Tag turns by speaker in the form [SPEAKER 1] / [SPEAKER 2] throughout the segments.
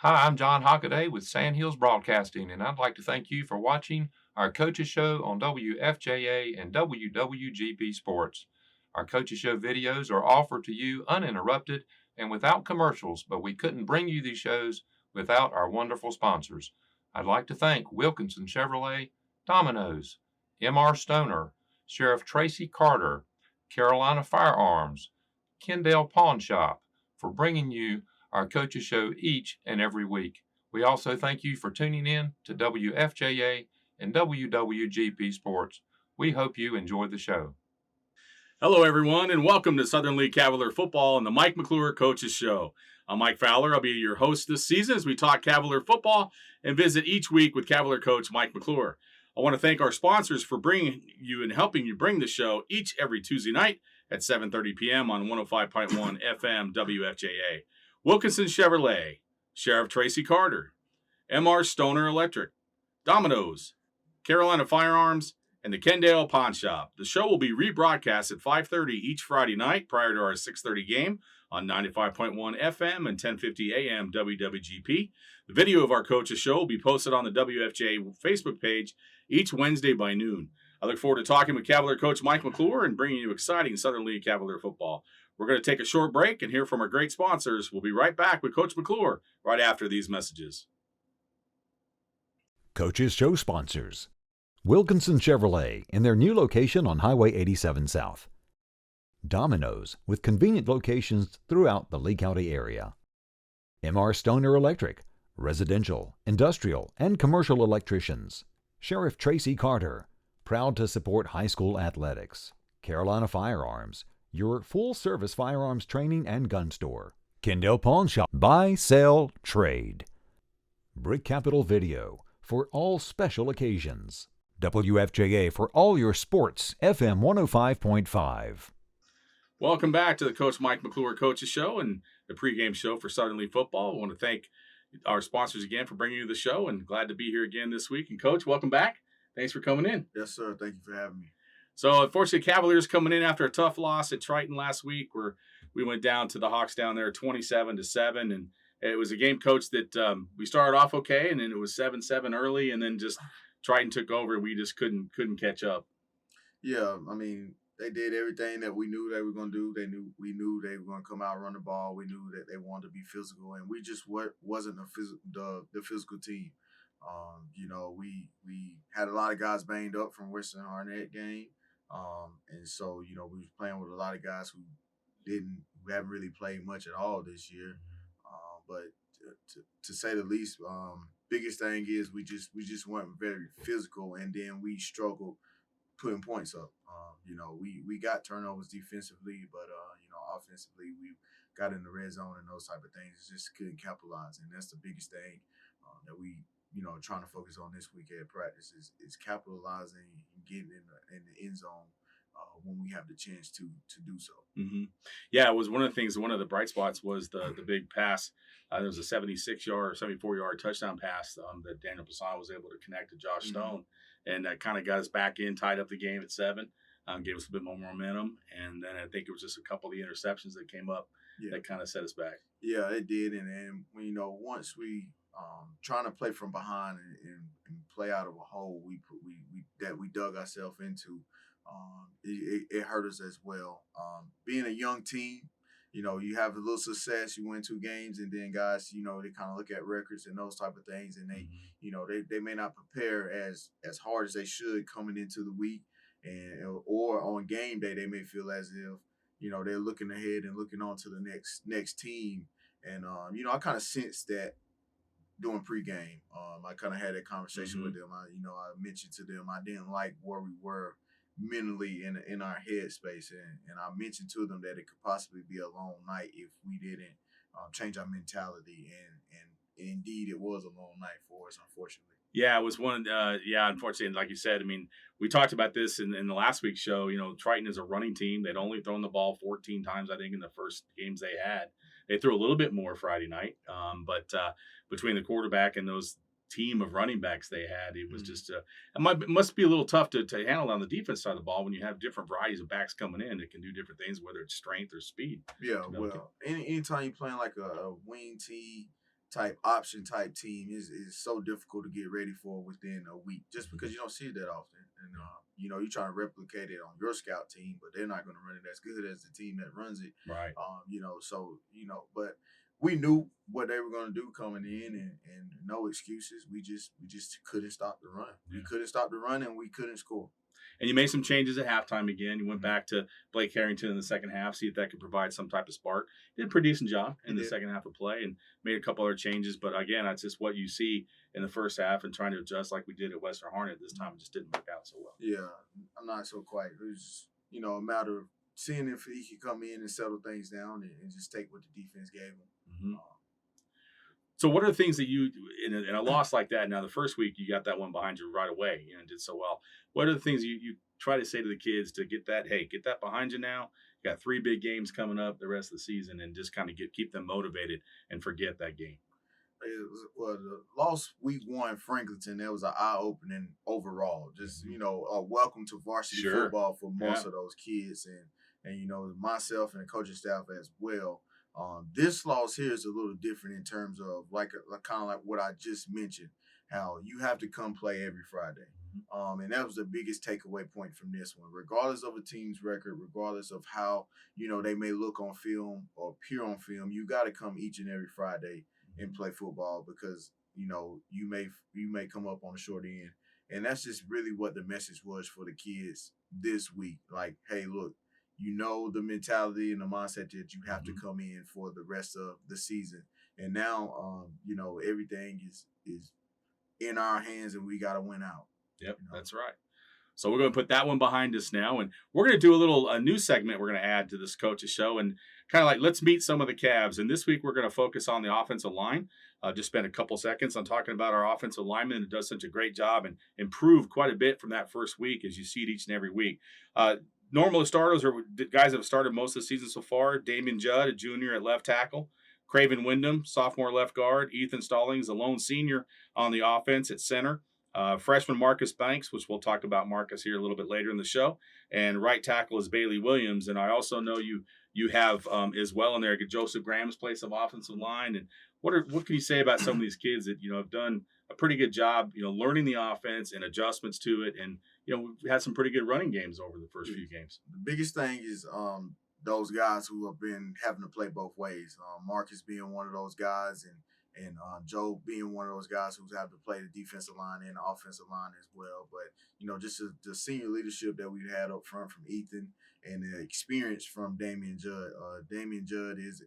[SPEAKER 1] Hi, I'm John Hockaday with Sandhills Broadcasting, and I'd like to thank you for watching our Coaches Show on WFJA and WWGP Sports. Our Coaches Show videos are offered to you uninterrupted and without commercials, but we couldn't bring you these shows without our wonderful sponsors. I'd like to thank Wilkinson Chevrolet, Domino's, M.R. Stoner, Sheriff Tracy Carter, Carolina Firearms, Kendall Pawn Shop for bringing you our coaches show each and every week. We also thank you for tuning in to WFJA and WWGP Sports. We hope you enjoy the show.
[SPEAKER 2] Hello, everyone, and welcome to Southern League Cavalier Football and the Mike McClure Coaches Show. I'm Mike Fowler. I'll be your host this season as we talk Cavalier football and visit each week with Cavalier coach Mike McClure. I want to thank our sponsors for bringing you and helping you bring the show every Tuesday night at 7:30 p.m. on 105.1 FM WFJA. Wilkinson Chevrolet, Sheriff Tracy Carter, M.R. Stoner Electric, Domino's, Carolina Firearms, and the Kendall Pawn Shop. The show will be rebroadcast at 5:30 each Friday night prior to our 6:30 game on 95.1 FM and 1050 AM WWGP. The video of our coaches show will be posted on the WFJ Facebook page each Wednesday by noon. I look forward to talking with Cavalier coach Mike McClure and bringing you exciting Southern League Cavalier football. We're going to take a short break and hear from our great sponsors. We'll be right back with Coach McClure right after these messages.
[SPEAKER 3] Coaches Show sponsors: Wilkinson Chevrolet in their new location on Highway 87 South. Domino's with convenient locations throughout the Lee County area. M.R. Stoner Electric, residential, industrial, and commercial electricians. Sheriff Tracy Carter, proud to support high school athletics. Carolina Firearms, your full-service firearms training and gun store. Kendall Pawn Shop, buy, sell, trade. Brick Capital Video, for all special occasions. WFJA for all your sports, FM 105.5.
[SPEAKER 2] Welcome back to the Coach Mike McClure Coaches Show and the pregame show for Southern League Football. I want to thank our sponsors again for bringing you the show, and glad to be here again this week. And Coach, welcome back. Thanks for coming in.
[SPEAKER 4] Yes, sir. Thank you for having me.
[SPEAKER 2] So, unfortunately, Cavaliers coming in after a tough loss at Triton last week, where we went down to the Hawks down there 27-7, and it was a game, Coach, that we started off okay, and then it was 7-7 early, and then just Triton took over. We just couldn't catch up.
[SPEAKER 4] Yeah, I mean, they did everything that we knew they were going to do. We knew they were going to come out, run the ball. We knew that they wanted to be physical, and we just wasn't the physical team. We had a lot of guys banged up from Western Harnett game, and so we was playing with a lot of guys who haven't really played much at all this year. But to say the least, biggest thing is we just weren't very physical, and then we struggled putting points up. We got turnovers defensively, but offensively we got in the red zone and those type of things. Just couldn't capitalize, and that's the biggest thing that we trying to focus on this week at practice is capitalizing and getting in the end zone when we have the chance to do so.
[SPEAKER 2] Mm-hmm. Yeah, it was one of the things. One of the bright spots was the big pass. There was a 76-yard or 74-yard touchdown pass that Daniel Passan was able to connect to Josh Stone, and that kind of got us back in, tied up the game at 7, gave us a bit more momentum, and then I think it was just a couple of the interceptions that came up that kind of set us back.
[SPEAKER 4] Yeah, it did, and once we trying to play from behind and play out of a hole we dug ourselves into. It hurt us as well. Being a young team, you have a little success, you win 2 games, and then guys, they kind of look at records and those type of things, and they may not prepare as hard as they should coming into the week, or on game day they may feel as if they're looking ahead and looking on to the next team, and I kind of sensed that during pregame. I kind of had that conversation with them. I mentioned to them I didn't like where we were mentally in our headspace, and I mentioned to them that it could possibly be a long night if we didn't change our mentality, and indeed it was a long night for us, unfortunately.
[SPEAKER 2] Yeah, it was one. Unfortunately, like you said, I mean, we talked about this in the last week's show. Triton is a running team. They'd only thrown the ball 14 times, I think, in the first games they had. They threw a little bit more Friday night, but between the quarterback and those team of running backs they had, it was just it must be a little tough to handle on the defense side of the ball when you have different varieties of backs coming in that can do different things, whether it's strength or speed.
[SPEAKER 4] Yeah, well, anytime you're playing like a wing T type option type team is so difficult to get ready for within a week, just because you don't see it that often. And you're trying to replicate it on your scout team, but they're not going to run it as good as the team that runs it.
[SPEAKER 2] Right.
[SPEAKER 4] But we knew what they were going to do coming in, and no excuses. We just couldn't stop the run.
[SPEAKER 2] Yeah.
[SPEAKER 4] We couldn't stop the run, and we couldn't score.
[SPEAKER 2] And you made some changes at halftime again. You went back to Blake Harrington in the second half, see if that could provide some type of spark. Did a pretty decent job in the second half of play and made a couple other changes. But again, that's just what you see in the first half, and trying to adjust like we did at Western Hornet this time. It just didn't work out so well.
[SPEAKER 4] Yeah, I'm not so quite. It was, a matter of seeing if he could come in and settle things down and just take what the defense gave him.
[SPEAKER 2] Mm-hmm. So what are the things that you, in a loss like that, now the first week you got that one behind you right away and did so well. What are the things you try to say to the kids to get that behind you now? You got 3 big games coming up the rest of the season, and just kind of keep them motivated and forget that game.
[SPEAKER 4] The loss week 1, Franklinton, that was an eye-opening overall. Just, a welcome to varsity football for most of those kids and myself and the coaching staff as well. This loss here is a little different in terms of kind of like what I just mentioned, how you have to come play every Friday. And that was the biggest takeaway point from this one. Regardless of a team's record, regardless of how, they may look on film or appear on film, you got to come each and every Friday and play football, because, you may come up on the short end. And that's just really what the message was for the kids this week. Like, hey, look, the mentality and the mindset that you have to come in for the rest of the season. And now, everything is in our hands, and we got to win out.
[SPEAKER 2] Yep, that's right. So we're going to put that one behind us now, and we're going to do a new segment we're going to add to this coach's show, and kind of like, let's meet some of the Cavs. And this week we're going to focus on the offensive line. Just spend a couple seconds on talking about our offensive lineman that does such a great job and improved quite a bit from that first week, as you see it each and every week. Normal starters are guys that have started most of the season so far. Damian Judd, a junior at left tackle. Craven Wyndham, sophomore left guard. Ethan Stallings, a lone senior on the offense at center. Freshman Marcus Banks, which we'll talk about Marcus here a little bit later in the show. And right tackle is Bailey Williams. And I also know you have as well in there Joseph Graham's play some offensive line. And what can you say about some of these kids that have done a pretty good job learning the offense and adjustments to it, and we've had some pretty good running games over the first few games.
[SPEAKER 4] The biggest thing is those guys who have been having to play both ways. Marcus being one of those guys, and Joe being one of those guys who's had to play the defensive line and the offensive line as well. But, just the senior leadership that we've had up front from Ethan and the experience from Damian Judd. Damian Judd he's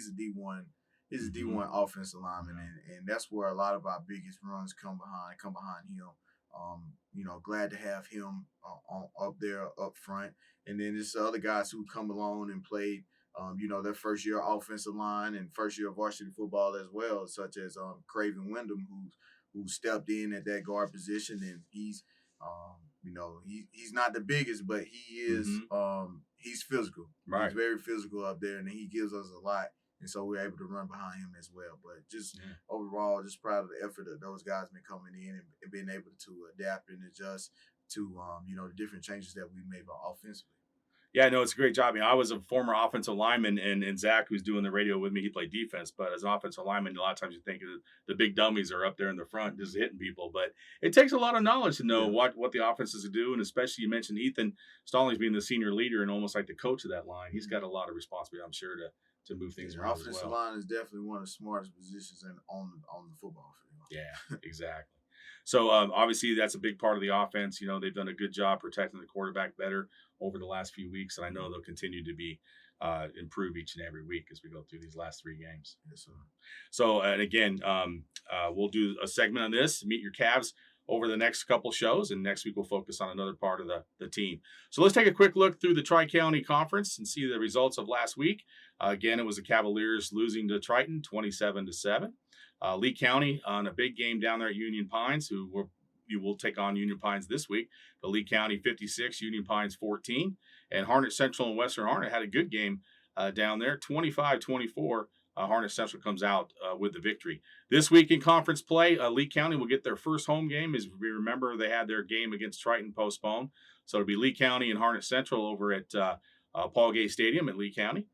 [SPEAKER 4] a D1. He's a D1 offensive lineman, and that's where a lot of our biggest runs come behind him. Glad to have him up there up front. And then there's other guys who come along and played their first year offensive line and first year varsity football as well, such as Craven Wyndham, who stepped in at that guard position, and he's not the biggest, but he is he's physical.
[SPEAKER 2] Right.
[SPEAKER 4] He's very physical up there, and he gives us a lot, and so we're able to run behind him as well. But just overall, just proud of the effort that those guys been coming in and being able to adapt and adjust to the different changes that we made offensively.
[SPEAKER 2] Yeah, no, it's a great job. I was a former offensive lineman, and Zach, who's doing the radio with me, he played defense. But as an offensive lineman, a lot of times you think the big dummies are up there in the front just hitting people. But it takes a lot of knowledge to know what the offenses do, and especially you mentioned Ethan Stallings being the senior leader and almost like the coach of that line. He's got a lot of responsibility, I'm sure, to move things around as well.
[SPEAKER 4] Offensive line is definitely one of the smartest positions on the football field.
[SPEAKER 2] Yeah, exactly. So obviously that's a big part of the offense. They've done a good job protecting the quarterback better over the last few weeks, and I know they'll continue to be improve each and every week as we go through these last 3 games.
[SPEAKER 4] Yes, sir.
[SPEAKER 2] So, and again, we'll do a segment on this, Meet Your Cavs, over the next couple shows, and next week we'll focus on another part of the team. So let's take a quick look through the Tri-County Conference and see the results of last week. Again, it was the Cavaliers losing to Triton 27-7. Lee County on a big game down there at Union Pines, you will take on Union Pines this week. But Lee County 56, Union Pines 14. And Harnett Central and Western Harnett had a good game down there, 25-24. Harnett Central comes out with the victory. This week in conference play, Lee County will get their first home game. As we remember, they had their game against Triton postponed. So it'll be Lee County and Harnett Central over at Paul Gay Stadium at Lee County.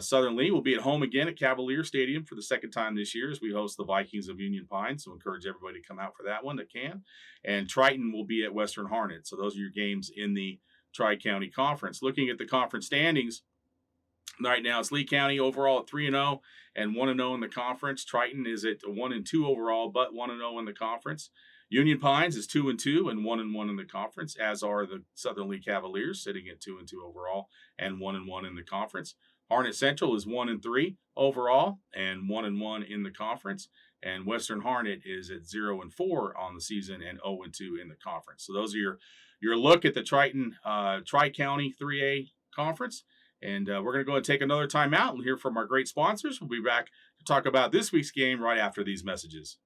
[SPEAKER 2] Southern Lee will be at home again at Cavalier Stadium for the second time this year as we host the Vikings of Union Pines. So encourage everybody to come out for that one that can. And Triton will be at Western Harnett. So those are your games in the Tri-County Conference. Looking at the conference standings, right now it's Lee County overall at 3-0 and 1-0 in the conference. Triton is at 1-2 overall, but 1-0 in the conference. Union Pines is 2-2 and 1-1 in the conference, as are the Southern Lee Cavaliers, sitting at 2-2 overall and 1-1 in the conference. Harnett Central is 1-3 overall and 1-1 in the conference, and Western Harnett is at 0-4 on the season and 0-2 in the conference. So those are your look at the Triton Tri-County 3A conference. And we're going to go ahead and take another time out and hear from our great sponsors. We'll be back to talk about this week's game right after these messages.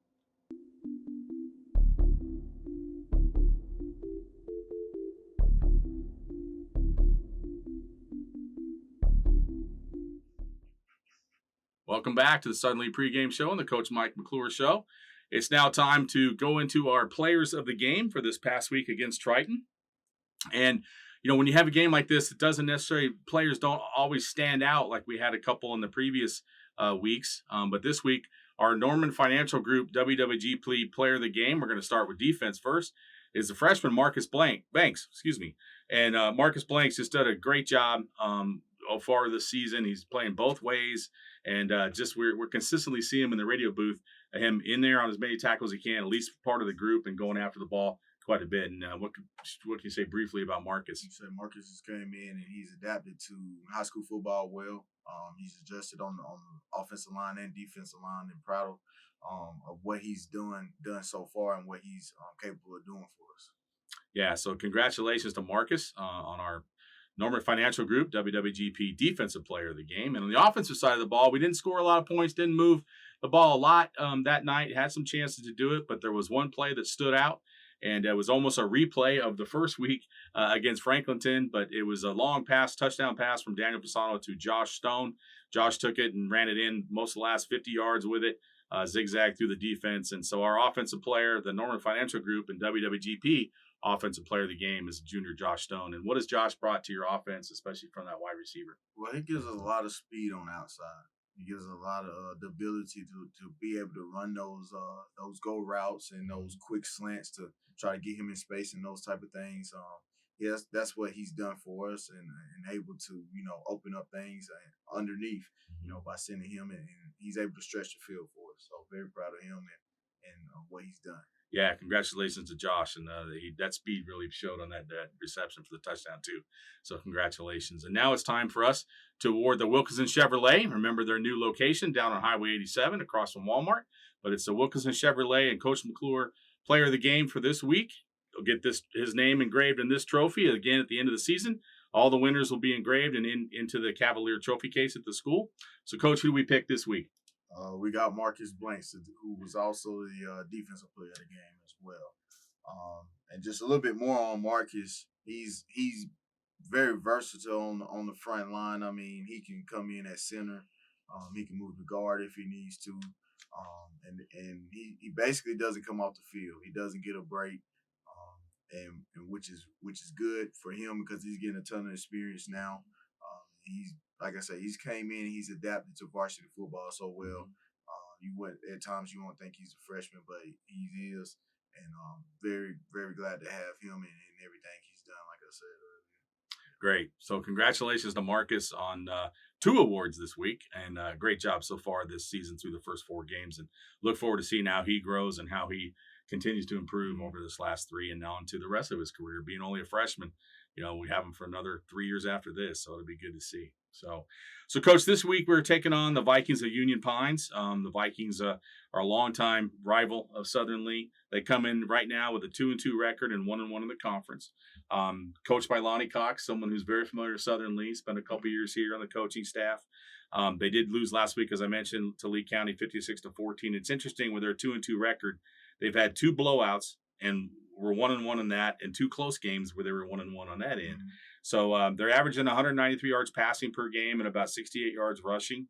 [SPEAKER 2] Welcome back to the Southern Lee pregame show and the Coach Mike McClure show. It's now time to go into our players of the game for this past week against Triton. And, when you have a game like this, it doesn't necessarily, players don't always stand out like we had a couple in the previous weeks. But this week, our Norman Financial Group WWGP player of the game, we're going to start with defense first, is the freshman Marcus Banks. And Marcus Blanks just did a great job so far this season. He's playing both ways. And we're consistently seeing him in the radio booth, him in there on as many tackles as he can, at least part of the group, and going after the ball quite a bit. And what can you say briefly about Marcus?
[SPEAKER 4] You said Marcus has came in and he's adapted to high school football well. He's adjusted on the offensive line and defensive line, and proud of what he's done so far and what he's capable of doing for us.
[SPEAKER 2] Yeah, so congratulations to Marcus on our Norman Financial Group, WWGP Defensive Player of the Game. And on the offensive side of the ball, we didn't score a lot of points, didn't move the ball a lot that night. Had some chances to do it, but there was one play that stood out, and it was almost a replay of the first week against Franklinton, but it was a long touchdown pass from Daniel Pisano to Josh Stone. Josh took it and ran it in most of the last 50 yards with it, zigzag through the defense. And so our offensive player, the Norman Financial Group and WWGP Offensive Player of the Game, is junior Josh Stone. And what has Josh brought to your offense, especially from that wide receiver?
[SPEAKER 4] Well, he gives us a lot of speed on the outside. He gives us a lot of the ability to be able to run those go routes and those quick slants to try to get him in space and those type of things. Yes, that's what he's done for us, and able to open up things underneath by sending him, and he's able to stretch the field for us. So very proud of him and what he's done.
[SPEAKER 2] Yeah, congratulations to Josh, and that speed really showed on that reception for the touchdown too. So congratulations. And now it's time for us to award the Wilkinson Chevrolet. Remember their new location down on Highway 87 across from Walmart, but it's the Wilkinson Chevrolet and Coach McClure Player of the Game for this week. You'll get his name engraved in this trophy again at the end of the season. All the winners will be engraved and into the Cavalier trophy case at the school. So, Coach, who do we pick this week?
[SPEAKER 4] We got Marcus Blanks, who was also the defensive player of the game as well. And just a little bit more on Marcus, he's very versatile on the front line. I mean, he can come in at center. He can move the guard if he needs to. And he basically doesn't come off the field. He doesn't get a break, and which is good for him because he's getting a ton of experience now. He's, like I said, he's came in and he's adapted to varsity football so well. At times you won't think he's a freshman, but he is, and very, very glad to have him and everything he's done, like I said earlier.
[SPEAKER 2] Great. So congratulations to Marcus on 2 awards this week, and great job so far this season through the first 4 games, and look forward to seeing how he grows and how he continues to improve over this last 3 and now into the rest of his career. Being only a freshman, we have him for another 3 years after this, so it'll be good to see. So Coach, this week we're taking on the Vikings of Union Pines. The Vikings are a longtime rival of Southern Lee. They come in right now with a 2-2 record and 1-1 in the conference. Coached by Lonnie Cox, someone who's very familiar with Southern Lee, spent a couple years here on the coaching staff. They did lose last week, as I mentioned, to Lee County 56-14. It's interesting with their 2-2 record, they've had 2 blowouts and were 1-1 in that, and 2 close games where they were 1-1 on that end. Mm-hmm. So they're averaging 193 yards passing per game and about 68 yards rushing.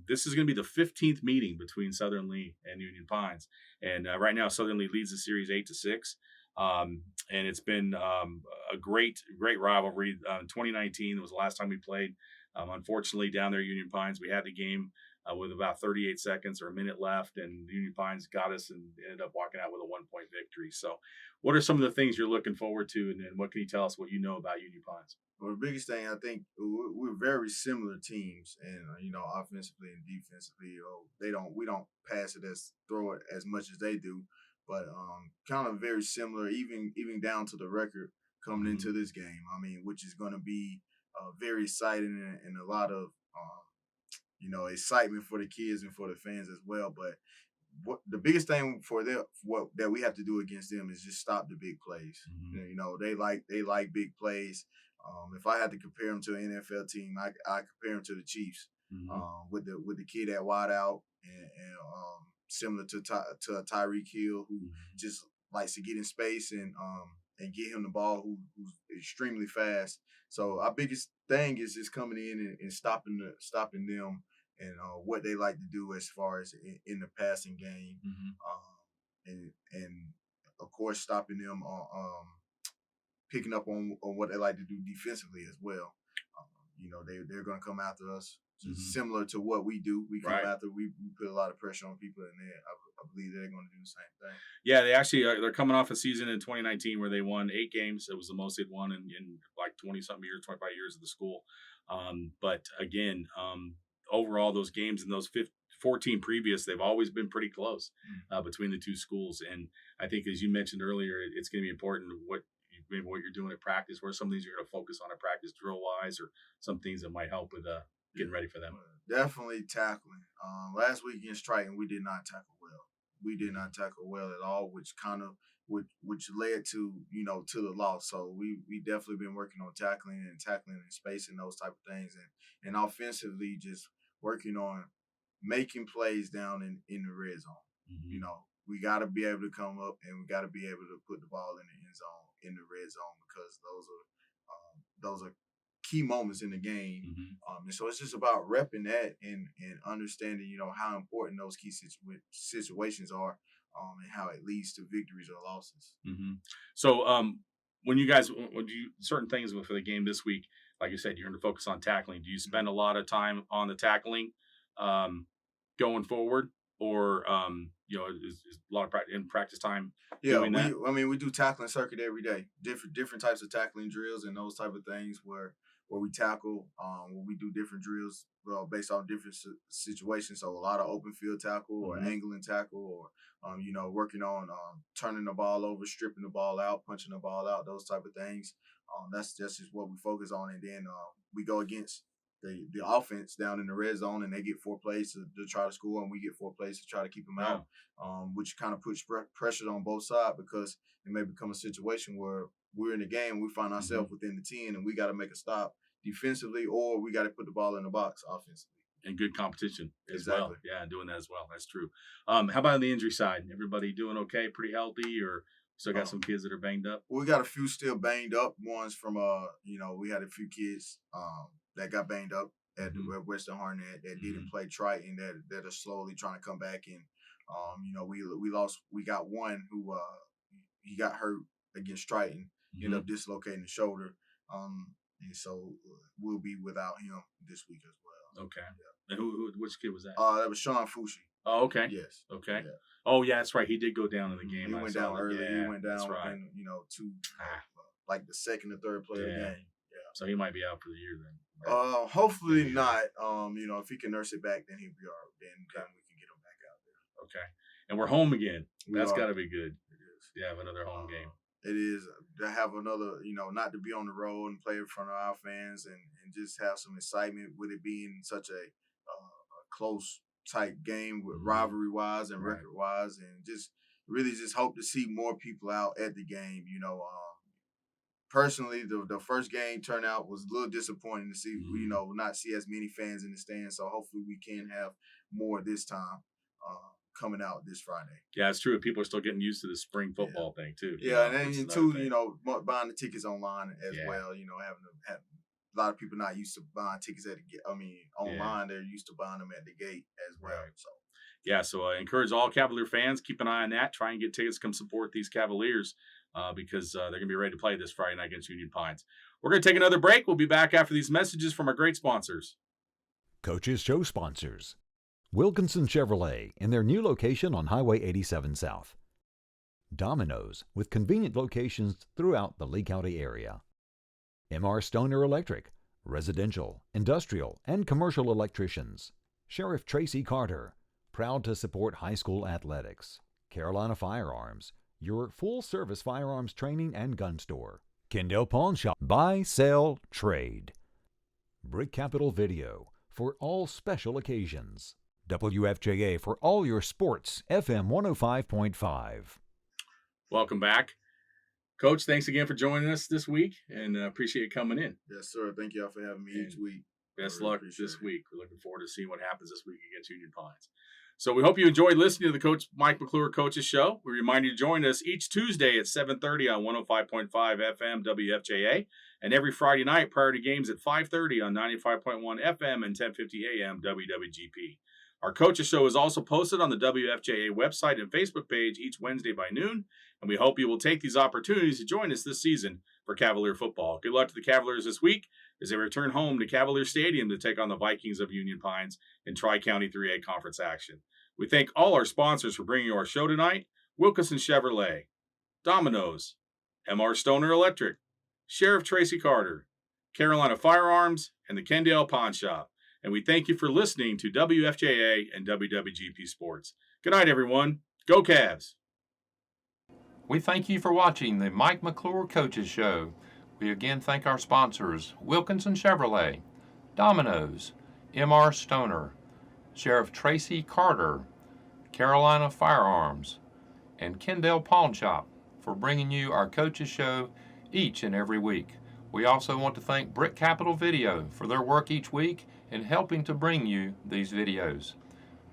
[SPEAKER 2] This is going to be the 15th meeting between Southern Lee and Union Pines. And right now, Southern Lee leads the series 8-6. And it's been a great rivalry. In 2019, it was the last time we played. Unfortunately, down there, Union Pines, we had the game with about 38 seconds or a minute left, and Union Pines got us and ended up walking out with a 1-point victory. So, what are some of the things you're looking forward to, and then what can you tell us what you know about Union Pines?
[SPEAKER 4] Well, the biggest thing I think we're very similar teams, and offensively and defensively. We don't pass it as throw it as much as they do, but kind of very similar, even down to the record coming into this game. I mean, which is going to be very exciting and a lot of excitement for the kids and for the fans as well. But what the biggest thing for them, what that we have to do against them is just stop the big plays. They like big plays. If I had to compare them to an NFL team, I compare them to the Chiefs with the kid at wide out and similar to Tyreek Hill, who just likes to get in space and get him the ball, who's extremely fast. So our biggest thing is just coming in and stopping them and what they like to do as far as in the passing game, and of course stopping them on picking up on what they like to do defensively as well. They're going to come after us, just similar to what we do. We come after, we put a lot of pressure on people, and I believe they're going to do the same thing.
[SPEAKER 2] Yeah, they actually they're coming off a season in 2019 where they won 8 games. It was the most they'd won in like 20-something years, 25 years of the school. But again, overall, those games in those 14 previous, they've always been pretty close between the two schools. And I think, as you mentioned earlier, it's going to be important maybe what you're doing at practice, where some things you're going to focus on at practice drill-wise, or some things that might help with getting ready for them.
[SPEAKER 4] Definitely tackling. Last week against Triton, we did not tackle well. We did not tackle well at all, which led to to the loss. So we definitely been working on tackling in space and those type of things, and offensively just working on making plays down in the red zone. We got to be able to come up and we got to be able to put the ball in the end zone, in the red zone, because those are key moments in the game. And so it's just about repping that and understanding, how important those key situations are, and how it leads to victories or losses.
[SPEAKER 2] So when you guys, when you certain things for the game this week, like you said, you're going to focus on tackling. Do you spend a lot of time on the tackling going forward, or is a lot of practice time?
[SPEAKER 4] Yeah, we do tackling circuit every day. Different types of tackling drills and those type of things where we tackle, where we do different drills based on different situations. So a lot of open field tackle or angling tackle, or working on turning the ball over, stripping the ball out, punching the ball out, those type of things. That's just what we focus on, and then we go against the offense down in the red zone, and they get 4 plays to try to score, and we get 4 plays to try to keep them out, which kind of puts pressure on both sides, because it may become a situation where we're in the game, we find ourselves within the 10, and we got to make a stop defensively, or we got to put the ball in the box offensively.
[SPEAKER 2] And good competition as well. Yeah, doing that as well. That's true. How about on the injury side? Everybody doing okay, pretty healthy, or still got some kids that are banged up?
[SPEAKER 4] We got a few still banged up. Ones from we had a few kids that got banged up at Western Harnett that didn't play Triton, that are slowly trying to come back in. We got one who he got hurt against Triton, ended up dislocating the shoulder, and so we'll be without him this week as well.
[SPEAKER 2] Okay. Yeah. And which kid was that?
[SPEAKER 4] That was Sean Fushi.
[SPEAKER 2] Oh, okay.
[SPEAKER 4] Yes.
[SPEAKER 2] Okay. Yeah. Oh, yeah, that's right. He did go down in the game.
[SPEAKER 4] He went down early.
[SPEAKER 2] Yeah,
[SPEAKER 4] he went down
[SPEAKER 2] right.
[SPEAKER 4] within, like the second or third play of the game. Yeah.
[SPEAKER 2] So he might be out for the year then.
[SPEAKER 4] Right? Hopefully not. If he can nurse it back, then he'll be all right. Then we can get him back out there.
[SPEAKER 2] Okay. And we're home again. That's got to be good.
[SPEAKER 4] It is.
[SPEAKER 2] Yeah, have another home game.
[SPEAKER 4] It is to have another, not to be on the road and play in front of our fans and just have some excitement with it being such a close type game with rivalry wise and record wise, and just really just hope to see more people out at the game. Personally, the first game turnout was a little disappointing to see, not see as many fans in the stands. So hopefully we can have more this time. Coming out this Friday.
[SPEAKER 2] Yeah, it's true. People are still getting used to the spring football thing too.
[SPEAKER 4] Yeah, and then too, buying the tickets online as well. Having a lot of people not used to buying tickets online. They're used to buying them at the gate as well.
[SPEAKER 2] Right. So I encourage all Cavalier fans, keep an eye on that. Try and get tickets, come support these Cavaliers because they're going to be ready to play this Friday night against Union Pines. We're going to take another break. We'll be back after these messages from our great sponsors.
[SPEAKER 3] Coaches Show sponsors: Wilkinson Chevrolet in their new location on Highway 87 South. Domino's with convenient locations throughout the Lee County area. M.R. Stoner Electric, residential, industrial, and commercial electricians. Sheriff Tracy Carter, proud to support high school athletics. Carolina Firearms, your full-service firearms training and gun store. Kendall Pawn Shop, buy, sell, trade. Brick Capital Video, for all special occasions. WFJA for all your sports, FM 105.5.
[SPEAKER 2] Welcome back. Coach, thanks again for joining us this week, and appreciate you coming in.
[SPEAKER 4] Yes, sir. Thank y'all for having me each week.
[SPEAKER 2] Best luck this week. We're looking forward to seeing what happens this week against Union Pines. So we hope you enjoyed listening to the Coach Mike McClure Coaches Show. We remind you to join us each Tuesday at 7:30 on 105.5 FM WFJA, and every Friday night prior to games at 5:30 on 95.1 FM and 10:50 AM WWGP. Our Coaches Show is also posted on the WFJA website and Facebook page each Wednesday by noon, and we hope you will take these opportunities to join us this season for Cavalier football. Good luck to the Cavaliers this week as they return home to Cavalier Stadium to take on the Vikings of Union Pines in Tri-County 3A Conference action. We thank all our sponsors for bringing you our show tonight: Wilkinson Chevrolet, Domino's, M.R. Stoner Electric, Sheriff Tracy Carter, Carolina Firearms, and the Kendall Pawn Shop. And we thank you for listening to WFJA and WWGP Sports. Good night, everyone. Go Cavs!
[SPEAKER 1] We thank you for watching the Mike McClure Coaches Show. We again thank our sponsors: Wilkinson Chevrolet, Domino's, M.R. Stoner, Sheriff Tracy Carter, Carolina Firearms, and Kendall Pawn Shop for bringing you our Coaches Show each and every week. We also want to thank Brick Capital Video for their work each week in helping to bring you these videos.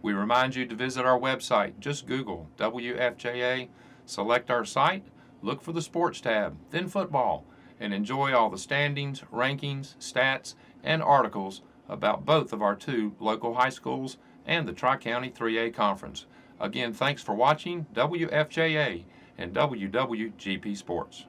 [SPEAKER 1] We remind you to visit our website. Just Google WFJA, select our site, look for the sports tab, then football, and enjoy all the standings, rankings, stats, and articles about both of our two local high schools and the Tri-County 3A Conference. Again, thanks for watching WFJA and WWGP Sports.